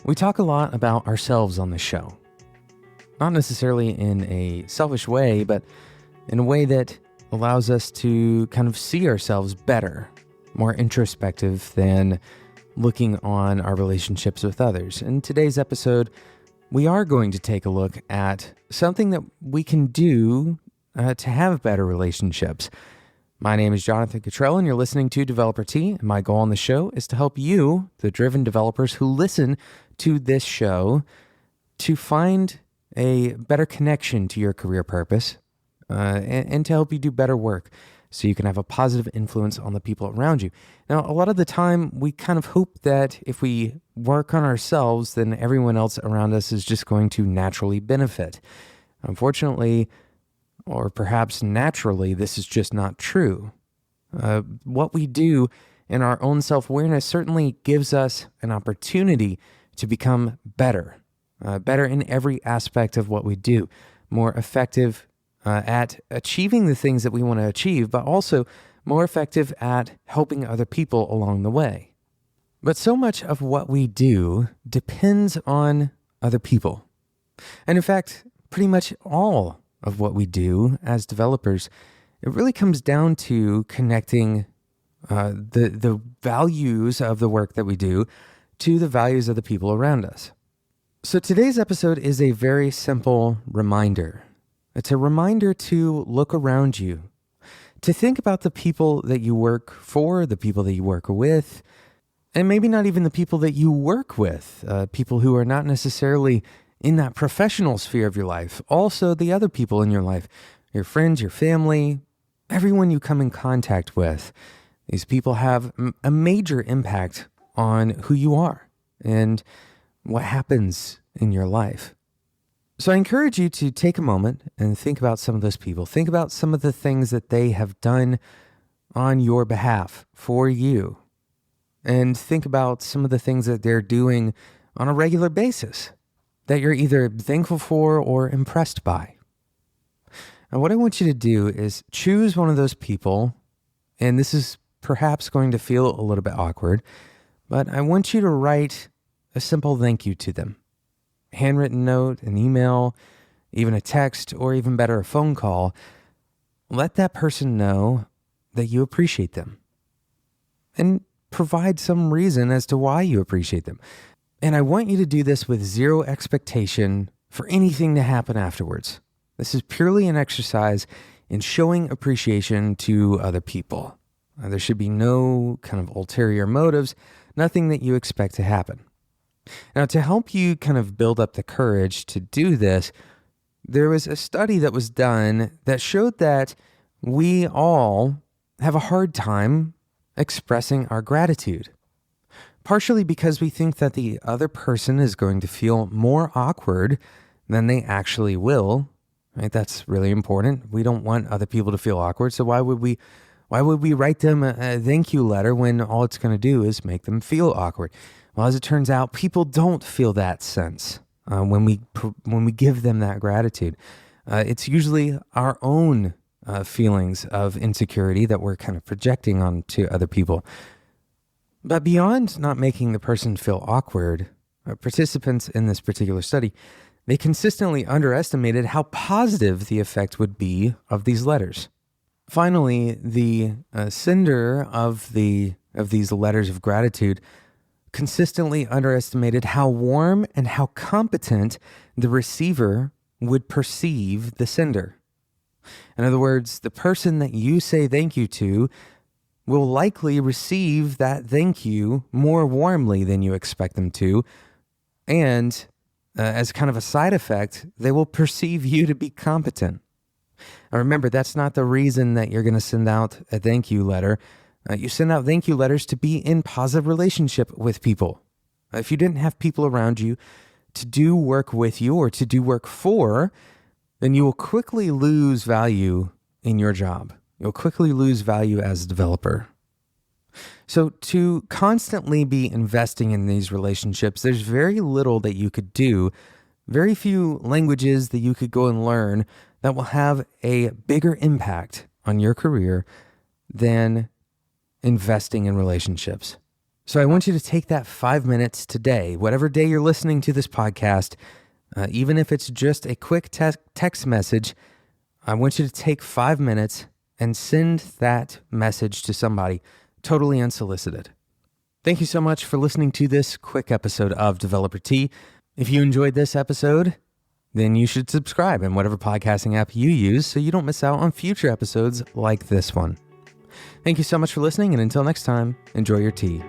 We talk a lot about ourselves on this show. Not necessarily in a selfish way, but in a way that allows us to kind of see ourselves better, more introspective than looking on our relationships with others. In today's episode, we are going to take a look at something that we can do to have better relationships. My name is Jonathan Cottrell, and you're listening to Developer Tea. And my goal on the show is to help you, the driven developers who listen to this show, to find a better connection to your career purpose and to help you do better work so you can have a positive influence on the people around you. Now, a lot of the time, we kind of hope that if we work on ourselves, then everyone else around us is just going to naturally benefit. Unfortunately, or perhaps naturally, this is just not true. What we do in our own self-awareness certainly gives us an opportunity to become better, better in every aspect of what we do, more effective at achieving the things that we want to achieve, but also more effective at helping other people along the way. But so much of what we do depends on other people. And in fact, pretty much all of what we do as developers, it really comes down to connecting the values of the work that we do to the values of the people around us. So today's episode is a very simple reminder. It's a reminder to look around you, to think about the people that you work for, the people that you work with, and maybe not even the people that you work with, people who are not necessarily in that professional sphere of your life, also the other people in your life, your friends, your family, everyone you come in contact with. These people have a major impact on who you are and what happens in your life. So I encourage you to take a moment and think about some of those people. Think about some of the things that they have done on your behalf for you. And think about some of the things that they're doing on a regular basis that you're either thankful for or impressed by. And what I want you to do is choose one of those people, and this is perhaps going to feel a little bit awkward, but I want you to write a simple thank you to them. Handwritten note, an email, even a text, or even better, a phone call. Let that person know that you appreciate them. And provide some reason as to why you appreciate them. And I want you to do this with zero expectation for anything to happen afterwards. This is purely an exercise in showing appreciation to other people. There should be no kind of ulterior motives, nothing that you expect to happen. Now, to help you kind of build up the courage to do this, there was a study that was done that showed that we all have a hard time expressing our gratitude. Partially because we think that the other person is going to feel more awkward than they actually will. Right? That's really important. We don't want other people to feel awkward. So why would we write them a thank you letter when all it's going to do is make them feel awkward? Well, as it turns out, people don't feel that sense when we give them that gratitude. It's usually our own feelings of insecurity that we're kind of projecting onto other people. But beyond not making the person feel awkward, participants in this particular study, they consistently underestimated how positive the effect would be of these letters. Finally, the sender of these letters of gratitude consistently underestimated how warm and how competent the receiver would perceive the sender. In other words, the person that you say thank you to will likely receive that thank you more warmly than you expect them to. And as kind of a side effect, they will perceive you to be competent. Now remember, that's not the reason that you're going to send out a thank you letter. You send out thank you letters to be in positive relationship with people. If you didn't have people around you to do work with you or to do work for, then you will quickly lose value in your job. You'll quickly lose value as a developer. So to constantly be investing in these relationships, there's very little that you could do, very few languages that you could go and learn that will have a bigger impact on your career than investing in relationships. So I want you to take that 5 minutes today, whatever day you're listening to this podcast, even if it's just a quick text message, I want you to take 5 minutes and send that message to somebody totally unsolicited. Thank you so much for listening to this quick episode of Developer Tea. If you enjoyed this episode, then you should subscribe in whatever podcasting app you use so you don't miss out on future episodes like this one. Thank you so much for listening, and until next time, enjoy your tea.